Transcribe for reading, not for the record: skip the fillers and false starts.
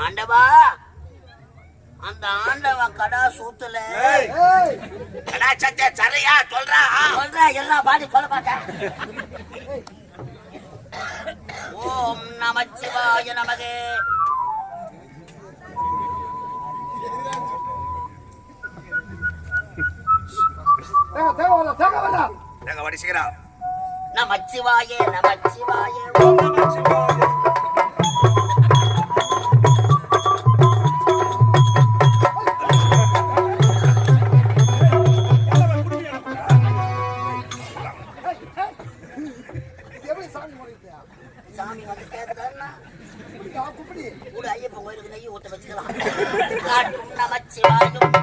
ஆண்டவா, அந்த ஆண்டவன் கடா சூத்துல கடா சத்த சரியா சொல்றா எல்லாம் பாடி சொல்ல மாட்டேன். ஓம் நமச்சிவாய நமகே. நமச்சிவாயே நமச்சிவாயே ஓம் நமச்சிவாய. சாமி வந்து கேட்கறா கூட ஐயப்பன் கோயிலுக்கு நெய் ஊட்ட வச்சுக்கலாம். நமச்சிவாயும்